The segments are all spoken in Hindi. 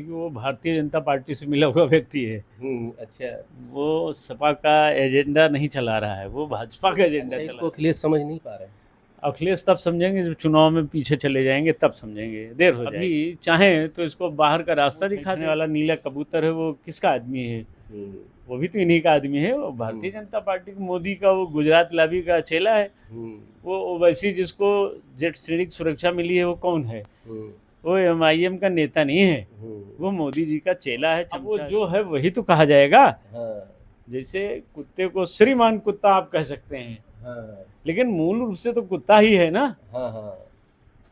कि वो भारतीय जनता पार्टी से मिला हुआ व्यक्ति है। अच्छा। वो सपा का एजेंडा नहीं चला रहा है, वो भाजपा का एजेंडा अच्छा, चला इसको रहा है। अखिलेश समझ नहीं पा रहे हैं। अखिलेश तब समझेंगे जब चुनाव में पीछे चले जाएंगे, तब समझेंगे, देर हो जाएगी। अभी चाहें तो इसको बाहर का रास्ता दिखाने वाला नीला कबूतर है, वो किसका आदमी है? हम्म, वो भी तो इन्हीं का आदमी है। वो भारतीय जनता पार्टी को, मोदी का, वो गुजरात लाबी का चेला है। हम्म, वो ओवैसी जिसको जेट श्रेणी की सुरक्षा मिली है, वो कौन है? हम्म, वो एमआईएम का नेता नहीं है, हम्म, वो मोदी जी का चेला है, चमचा। अब वो जो है वही तो कहा जाएगा। हाँ, जैसे कुत्ते को श्रीमान कुत्ता आप कह सकते हैं, हाँ, लेकिन मूल रूप से तो कुत्ता ही है ना। हाँ, हाँ,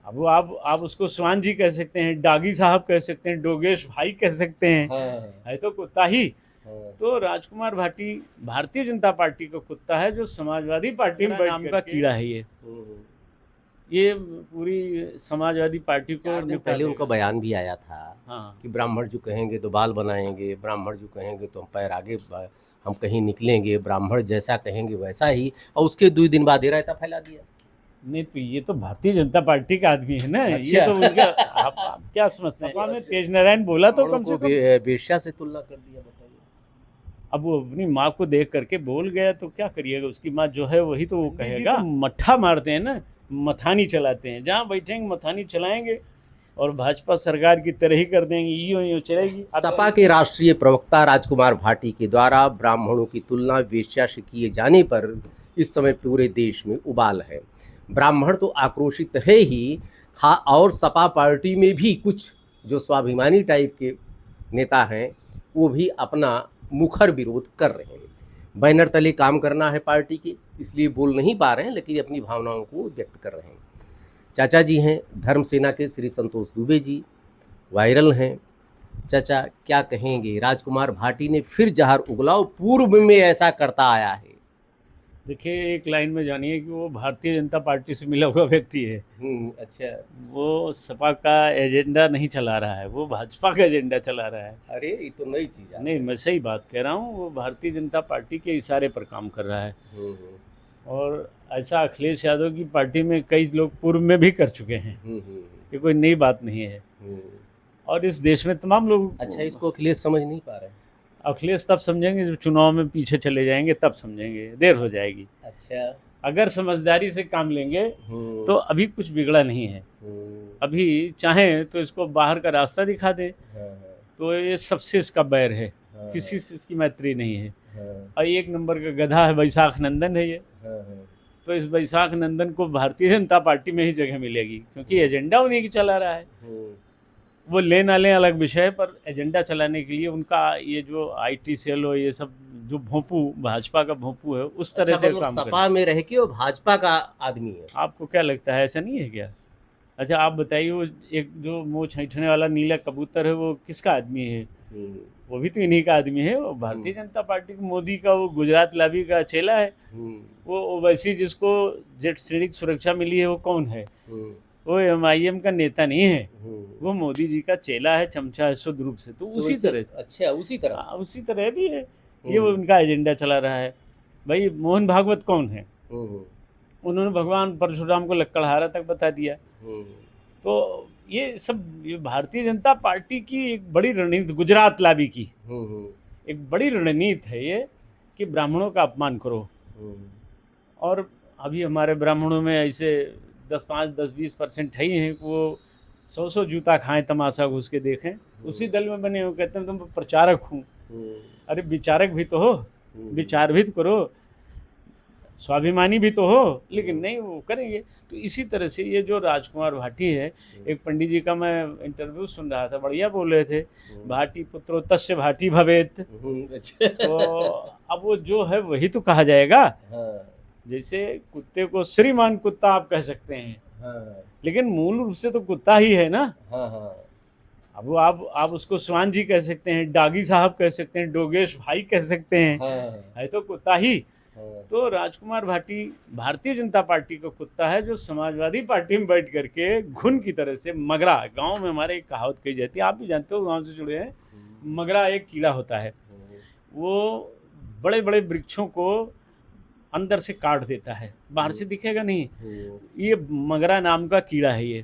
अब वो आप उसको स्वान जी कह सकते हैं, डागी साहब कह सकते हैं, डोगेश भाई कह सकते हैं, हाँ, है तो कुत्ता ही। हाँ, तो राजकुमार भाटी भारतीय जनता पार्टी का कुत्ता है, जो समाजवादी पार्टी में नाम का कीड़ा है। हम्म। ये पूरी समाजवादी पार्टी को 4 दिन निपटा पहले उनका देगा। बयान भी आया था हाँ, कि ब्राह्मण जो कहेंगे तो बाल बनाएंगे, ब्राह्मण जो कहेंगे तो हम पैर आगे हम कहीं निकलेंगे, ब्राह्मण जैसा कहेंगे वैसा ही, और उसके 2 दिन बाद ये रायता फैला दिया। नहीं तो ये तो भारतीय जनता पार्टी का आदमी है ना। ये अच्छा। तो उनका आप क्या समझते हैं? सपा में तेज नारायण बोला तो कम से कम। वेश्या से तुलना कर दिया, बताइए। अब वो अपनी माँ को देख करके बोल गया तो क्या करिएगा, उसकी माँ जो है वही तो वो कहेगा। तो मट्ठा मारते हैं ना, मथानी चलाते हैं, जहाँ बैठेंगे मथानी चलाएंगे और भाजपा सरकार की तरह ही कर देंगे, यूं चलेगी। सपा के राष्ट्रीय प्रवक्ता राजकुमार भाटी के द्वारा ब्राह्मणों की तुलना वेश्या से किए जाने पर इस समय पूरे देश में उबाल है। ब्राह्मण तो आक्रोशित है ही, खा और सपा पार्टी में भी कुछ जो स्वाभिमानी टाइप के नेता हैं वो भी अपना मुखर विरोध कर रहे हैं। बैनर तले काम करना है पार्टी के, इसलिए बोल नहीं पा रहे हैं, लेकिन अपनी भावनाओं को व्यक्त कर रहे हैं। चाचा जी हैं धर्म सेना के श्री संतोष दुबे जी, वायरल हैं। चाचा क्या कहेंगे, राजकुमार भाटी ने फिर जहर उगला, पूर्व में ऐसा करता आया है। देखिए, एक लाइन में जानिए कि वो भारतीय जनता पार्टी से मिला हुआ व्यक्ति है। अच्छा। वो सपा का एजेंडा नहीं चला रहा है, वो भाजपा का एजेंडा चला रहा है। अरे ये तो नई चीज नहीं, मैं सही बात कह रहा हूँ, वो भारतीय जनता पार्टी के इशारे पर काम कर रहा है। और ऐसा अखिलेश यादव की पार्टी में कई लोग पूर्व में भी कर चुके हैं, ये कोई नई बात नहीं है। और इस देश में तमाम लोग। अच्छा, इसको अखिलेश समझ नहीं पा रहे हैं। अखिलेश तब समझेंगे जब चुनाव में पीछे चले जाएंगे, तब समझेंगे, देर हो जाएगी। अच्छा। अगर समझदारी से काम लेंगे तो अभी कुछ बिगड़ा नहीं है। अभी चाहें तो इसको बाहर का रास्ता दिखा दें, तो ये सबसे इसका बैर है, किसी से इसकी मैत्री नहीं है। और एक नंबर का गधा है, बैसाख नंदन है ये। तो इस बैसाख नंदन को भारतीय जनता पार्टी में ही जगह मिलेगी, क्योंकि एजेंडा उन्हीं की चला रहा है। वो ले ना लें अलग विषय, पर एजेंडा चलाने के लिए उनका ये जो आईटी सेल हो, ये सब जो भोंपू, भाजपा का भोंपू है, उस तरह से काम सपा में रह के वो भाजपा का आदमी है। आपको क्या लगता है, ऐसा नहीं है क्या? अच्छा आप बताइए, वो एक जो मुँह छींटने वाला नीला कबूतर है, वो किसका आदमी है? वो भी तो इन्हीं का आदमी है। वो भारतीय जनता पार्टी को, मोदी का, वो गुजरात लाबी का चेला है। वो ओवैसी जिसको जेट श्रेणी की सुरक्षा मिली है, वो कौन है? वो एमआईएम का नेता नहीं है, वो मोदी जी का चेला है, चमचा है शुद्ध रूप से। तो उसी तरह से, अच्छा, उसी तरह उसी तरह भी है। ये वो उनका एजेंडा चला रहा है। भाई मोहन भागवत कौन है? उन्होंने भगवान परशुराम को लक्कड़हारा तक बता दिया। तो ये सब, ये भारतीय जनता पार्टी की एक बड़ी रणनीति, गुजरात लाबी की एक बड़ी रणनीति है ये, कि ब्राह्मणों का अपमान करो। और अभी हमारे ब्राह्मणों में ऐसे 10-20% है ही हैं कि वो 100 जूता खाएं, तमाशा घुस के देखें, उसी दल में बने हो। कहते हैं तुम प्रचारक हूँ। अरे विचारक भी तो हो, विचार भी तो करो, स्वाभिमानी भी तो हो, लेकिन नहीं वो करेंगे। तो इसी तरह से ये जो राजकुमार भाटी है, एक पंडित जी का मैं इंटरव्यू सुन रहा था, बढ़िया बोल रहे थे, भाटी पुत्रो तस्य भाटी भवेत। तो अब वो जो है वही तो कहा जाएगा। जैसे कुत्ते को श्रीमान कुत्ता आप कह सकते हैं, लेकिन मूल रूप से तो कुत्ता ही है ना। अब वो आप उसको स्वान जी कह सकते हैं, डागी साहब कह सकते हैं, डोगेश भाई कह सकते हैं, है तो कुत्ता ही। तो राजकुमार भाटी भारतीय जनता पार्टी का कुत्ता है, जो समाजवादी पार्टी में बैठ करके घुन की तरह से, मगरा, गांव में हमारे एक कहावत कही जाती है, आप भी जानते हो, गांव से जुड़े हैं, मगरा एक कीड़ा होता है, वो बड़े बड़े वृक्षों को अंदर से काट देता है, बाहर से दिखेगा नहीं। ये मगरा नाम का कीड़ा है ये।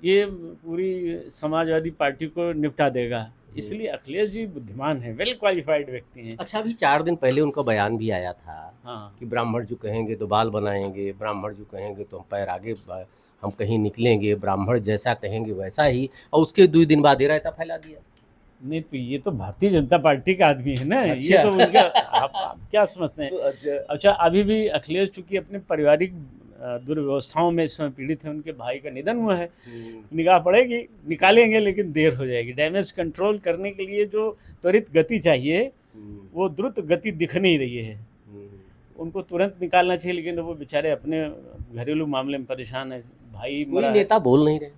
ये पूरी समाजवादी पार्टी को निपटा देगा। इसलिए अखिलेश जी बुद्धिमान हैं, वेल क्वालिफाइड व्यक्ति हैं। अच्छा, अभी 4 दिन पहले उनका बयान भी आया था हाँ, कि ब्राह्मण जो कहेंगे तो बाल बनाएंगे, ब्राह्मण जो कहेंगे तो हम पैर आगे हम कहीं निकलेंगे, ब्राह्मण जैसा कहेंगे वैसा ही, और उसके 2 दिन बाद ये रायता फैला दिया। नहीं तो ये तो भारतीय जनता पार्टी का आदमी है ना। ये अच्छा। तो उनका आप क्या समझते हैं? अच्छा। अच्छा, अभी भी अखिलेश चूंकि अपने पारिवारिक दुर्व्यवस्थाओं में इस समय पीड़ित है, उनके भाई का निधन हुआ है, निगाह पड़ेगी, निकालेंगे, लेकिन देर हो जाएगी। डैमेज कंट्रोल करने के लिए जो त्वरित गति चाहिए वो द्रुत गति दिख नहीं रही है। उनको तुरंत निकालना चाहिए, लेकिन वो बेचारे अपने घरेलू मामले में परेशान है। भाई कोई मरा है। नेता बोल नहीं रहे।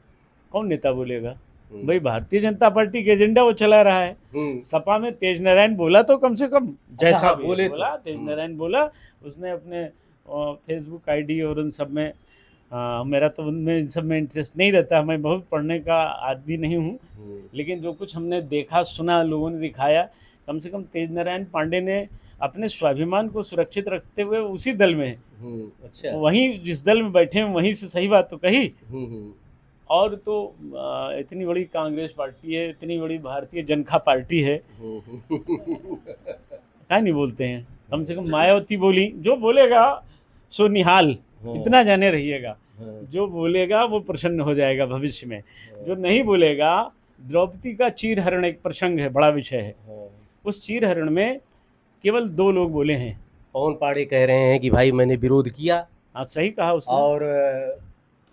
कौन नेता बोलेगा भाई? भारतीय जनता पार्टी के एजेंडा वो चला रहा है। सपा में तेज नारायण बोला तो कम से कम, जैसा हाँ, भी बोले बोला, तो। तेज नारायण बोला। उसने अपने फेसबुक आईडी और उन सब में मेरा तो उनमें इन सब में इंटरेस्ट नहीं रहता, मैं बहुत पढ़ने का आदमी नहीं हूँ, लेकिन जो कुछ हमने देखा सुना, लोगों ने दिखाया, कम से कम तेज नारायण पांडे ने अपने स्वाभिमान को सुरक्षित रखते हुए उसी दल में अच्छा। वहीं जिस दल में बैठे हैं वहीं से सही बात तो कही। और तो इतनी बड़ी कांग्रेस पार्टी है, इतनी बड़ी भारतीय जनता पार्टी है, क्या नहीं बोलते हैं? कम से कम मायावती बोली, जो बोलेगा सो निहाल, इतना जाने रहिएगा। जो बोलेगा वो प्रसन्न हो जाएगा भविष्य में, जो नहीं बोलेगा। द्रौपदी का चीरहरण एक प्रसंग है, बड़ा विषय है। उस चीरहरण में केवल 2 लोग बोले हैं। पवन पाड़े कह रहे हैं कि भाई मैंने विरोध किया, हाँ सही कहा उसने। और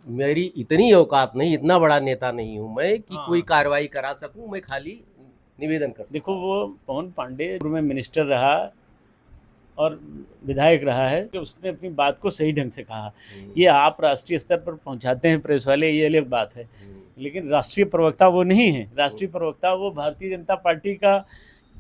मेरी इतनी औकात नहीं, इतना बड़ा नेता नहीं हूँ मैं कि कोई कार्रवाई करा सकूं, मैं खाली निवेदन कर सकूं। देखो, वो पवन पांडे पूर्व में मिनिस्टर रहा और विधायक रहा है, कि उसने अपनी बात को सही ढंग से कहा। ये आप राष्ट्रीय स्तर पर पहुंचाते हैं प्रेस वाले, ये अलग बात है, लेकिन राष्ट्रीय प्रवक्ता वो नहीं है। राष्ट्रीय प्रवक्ता वो भारतीय जनता पार्टी का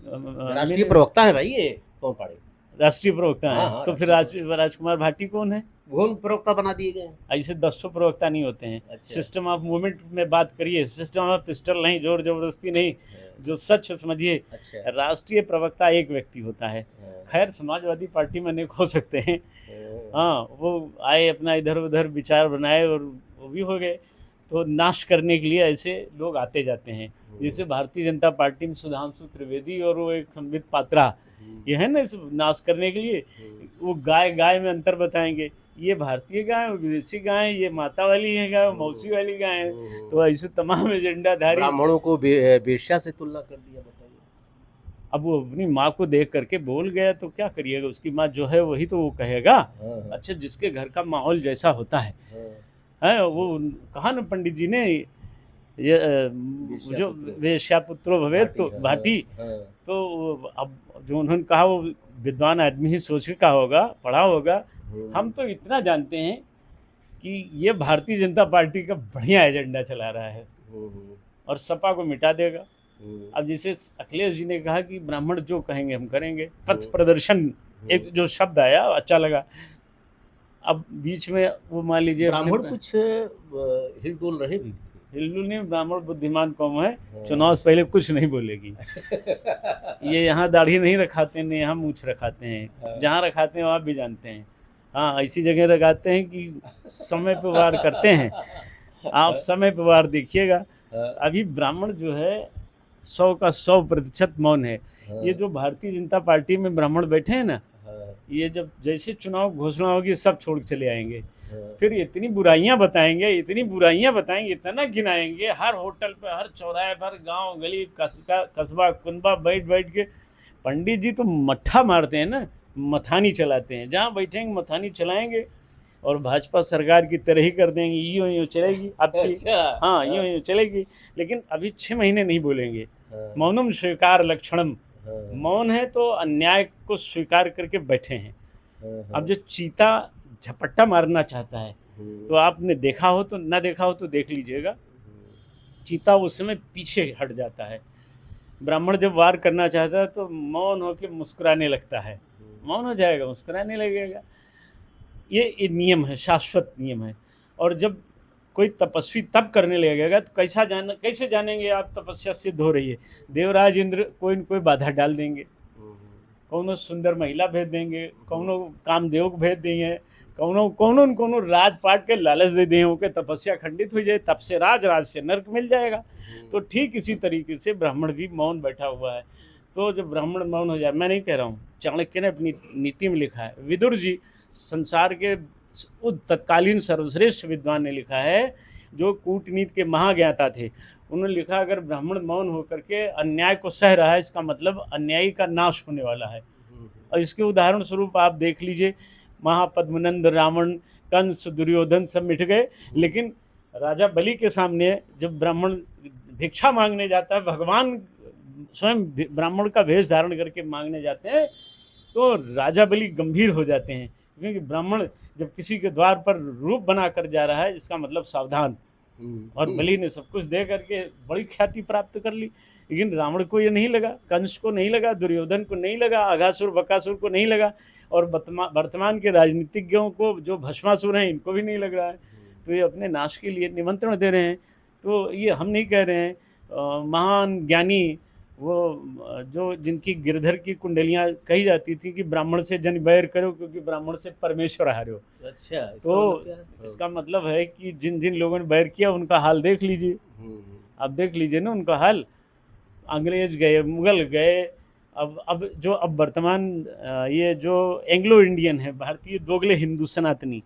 राष्ट्रीय प्रवक्ता है भाई ये पवन पाड़े, राष्ट्रीय प्रवक्ता है। हाँ, तो फिर राजकुमार भाटी कौन है? वो प्रवक्ता बना दिए गए। ऐसे 10 प्रवक्ता नहीं होते हैं। अच्छा। सिस्टम ऑफ मूवमेंट में बात करिए, सिस्टम ऑफ पिस्टल नहीं, जोर जबरदस्ती नहीं, जो सच समझिए। अच्छा। राष्ट्रीय प्रवक्ता एक व्यक्ति होता है। खैर, समाजवादी पार्टी में अनेक हो सकते हैं। हाँ, वो आए, अपना इधर उधर विचार बनाए और वो भी हो गए। तो नाश करने के लिए ऐसे लोग आते जाते हैं। जैसे भारतीय जनता पार्टी में सुधांशु त्रिवेदी और वो एक संबित पात्रा, ये है ना, इस नाश करने के लिए। वो गाय में अंतर बताएंगे, ये भारतीय गाय, विदेशी गाय, ये माता वाली है गाय, मौसी वाली गाय है। तो ऐसे तमाम एजेंडाधारी ब्राह्मणों को वेश्या से तुलना कर दिया, बताइए। अब वो अपनी माँ को देख करके बोल गया तो क्या करिएगा? उसकी माँ जो है वही तो वो कहेगा। अच्छा, जिसके घर का माहौल जैसा होता है वो कहा ना पंडित जी ने, ये जो वेश्यापुत्रो भवेत, तो भाटी। तो अब जो उन्होंने कहा वो विद्वान आदमी ही सोच के कहा होगा, पढ़ा होगा। हम तो इतना जानते हैं कि ये भारतीय जनता पार्टी का बढ़िया एजेंडा चला रहा है और सपा को मिटा देगा। अब जैसे अखिलेश जी ने कहा कि ब्राह्मण जो कहेंगे हम करेंगे, पथ प्रदर्शन, एक जो शब्द आया अच्छा लगा। अब बीच में वो मान लीजिए ब्राह्मण कुछ हिलडुल रहे भी, हिलडुल नहीं, ब्राह्मण बुद्धिमान कौम है, चुनाव से पहले कुछ नहीं बोलेगी। ये यहाँ दाढ़ी नहीं रखाते हैं, यहाँ मूछ रखाते हैं, जहाँ रखाते हैं वहाँ भी जानते हैं। हाँ, ऐसी जगह लगाते हैं कि समय पे वार करते हैं। आप समय पे वार देखिएगा। अभी ब्राह्मण जो है 100 का 100% मौन है। ये जो भारतीय जनता पार्टी में ब्राह्मण बैठे हैं ना, ये जब जैसे चुनाव घोषणा होगी सब छोड़ के चले आएंगे। फिर इतनी बुराइयां बताएंगे, इतना गिनाएंगे, हर होटल पे, हर चौराहे पर, गांव गली कस्बा कुनबा बैठ के। पंडित जी तो मट्ठा मारते हैं ना, मथानी चलाते हैं, जहाँ बैठेंगे मथानी चलाएंगे और भाजपा सरकार की तरह ही कर देंगे, यूँ चलेगी आपकी। अच्छा। हाँ, यूँ चलेगी, लेकिन अभी 6 महीने नहीं बोलेंगे। मौनम स्वीकार लक्षणम, मौन है तो अन्याय को स्वीकार करके बैठे हैं। अब जो चीता झपट्टा मारना चाहता है, तो आपने देखा हो तो ना देखा हो तो देख लीजिएगा, चीता उस समय पीछे हट जाता है। ब्राह्मण जब वार करना चाहता है तो मौन होकर मुस्कुराने लगता है, मौन हो जाएगा, मुस्कुराने लगेगा। ये नियम है, शाश्वत नियम है। और जब कोई तपस्वी तप करने लगेगा तो कैसे जानेंगे आप तपस्या सिद्ध हो रही है? देवराज इंद्र कोई न कोई बाधा डाल देंगे, कौनो सुंदर महिला भेज देंगे, कौनो कामदेव को भेज देंगे, कौनो राजपाट के लालच दे दें ओके तपस्या खंडित हो जाए, तब से राज से नर्क मिल जाएगा। तो ठीक इसी तरीके से ब्राह्मण भी मौन बैठा हुआ है। तो जब ब्राह्मण मौन हो जाए, मैं नहीं कह रहा हूँ, चाणक्य ने अपनी नीति में लिखा है, विदुर जी संसार के उस तत्कालीन सर्वश्रेष्ठ विद्वान ने लिखा है, जो कूटनीति के महाज्ञाता थे। उन्होंने लिखा, अगर ब्राह्मण मौन होकर के अन्याय को सह रहा है, इसका मतलब अन्यायी का नाश होने वाला है। और इसके उदाहरण स्वरूप आप देख लीजिए, महापद्मनंद, रावण, कंस, दुर्योधन सब मिट गए, लेकिन राजा बलि के सामने जब ब्राह्मण भिक्षा मांगने जाता है, भगवान स्वयं ब्राह्मण का वेश धारण करके मांगने जाते हैं, तो राजा बलि गंभीर हो जाते हैं, क्योंकि ब्राह्मण जब किसी के द्वार पर रूप बना कर जा रहा है, इसका मतलब सावधान। और बलि ने सब कुछ दे करके बड़ी ख्याति प्राप्त कर ली। लेकिन रावण को ये नहीं लगा, कंस को नहीं लगा, दुर्योधन को नहीं लगा, अघासुर बकासुर को नहीं लगा, और वर्तमान के राजनीतिज्ञों को, जो भस्मासुर हैं, इनको भी नहीं लग रहा है। तो ये अपने नाश के लिए निमंत्रण दे रहे हैं। तो ये हम नहीं कह रहे हैं। महान ज्ञानी वो जो जिनकी गिरधर की कुंडलियाँ कही जाती थी कि ब्राह्मण से जन बैर करो, क्योंकि ब्राह्मण से परमेश्वर हारो। अच्छा, तो इसका मतलब है कि जिन जिन लोगों ने बैर किया उनका हाल देख लीजिए। अब देख लीजिए ना उनका हाल। अंग्रेज गए, मुगल गए, अब वर्तमान ये जो एंग्लो इंडियन है, भारतीय दोगले हिंदू सनातनी,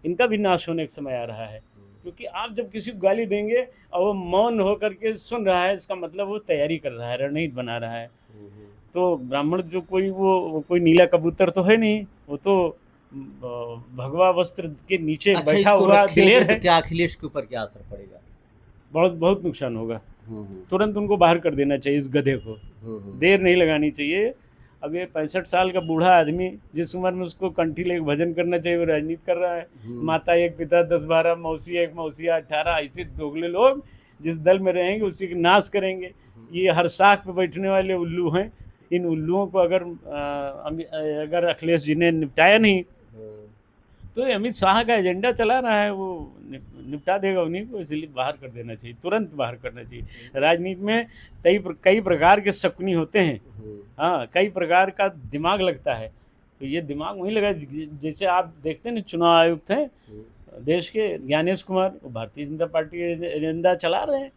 इनका भी नाश होने का समय आ रहा है। क्योंकि आप जब किसी को गाली देंगे और वो मौन होकर के सुन रहा है, इसका मतलब वो तैयारी कर रहा है, रणनीति बना रहा है। तो ब्राह्मण जो कोई नीला कबूतर तो है नहीं, वो तो भगवा वस्त्र के नीचे बैठा हुआ दिलेर है। तो क्या अखिलेश के ऊपर क्या असर पड़ेगा? बहुत नुकसान होगा। तुरंत उनको बाहर कर देना चाहिए, इस गधे को। देर नहीं लगानी चाहिए। अब ये 65 साल का बूढ़ा आदमी, जिस उम्र में उसको कंठी लेके भजन करना चाहिए, वो राजनीति कर रहा है। माता एक, पिता 10-12, मौसी एक, मौसिया 18, ऐसे दोगले लोग जिस दल में रहेंगे उसी के नाश करेंगे। ये हर साख पे बैठने वाले उल्लू हैं। इन उल्लुओं को अगर अखिलेश जी ने निपटाया नहीं, तो अमित शाह का एजेंडा चला रहा है, वो निपटा देगा उन्हीं को। इसलिए बाहर कर देना चाहिए, तुरंत बाहर करना चाहिए। राजनीति में कई प्रकार के शकुनी होते हैं। हाँ, कई प्रकार का दिमाग लगता है। तो ये दिमाग वहीं लगा, जैसे आप देखते हैं ना, चुनाव आयुक्त हैं देश के ज्ञानेश कुमार, वो भारतीय जनता पार्टी एजेंडा चला रहे हैं।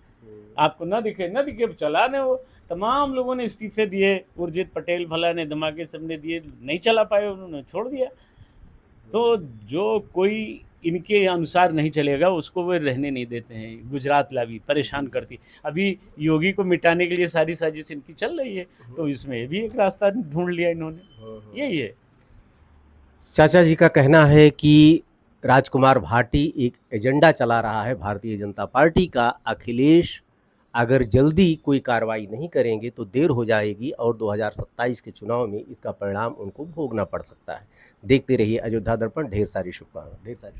आपको ना दिखे चला रहे। वो तमाम लोगों ने इस्तीफे दिए, उर्जित पटेल भला ने, धमाके सबने दिए, नहीं चला पाए, उन्होंने छोड़ दिया। तो जो कोई इनके अनुसार नहीं चलेगा उसको वो रहने नहीं देते हैं। गुजरात लावी परेशान करती, अभी योगी को मिटाने के लिए सारी साजिश इनकी चल रही है। तो इसमें भी एक रास्ता ढूंढ लिया इन्होंने, यही है। चाचा जी का कहना है कि राजकुमार भाटी एक एजेंडा चला रहा है भारतीय जनता पार्टी का। अखिलेश अगर जल्दी कोई कार्रवाई नहीं करेंगे तो देर हो जाएगी और 2027 के चुनाव में इसका परिणाम उनको भोगना पड़ सकता है। देखते रहिए अयोध्या दर्पण। ढेर सारी शुभकामनाएं।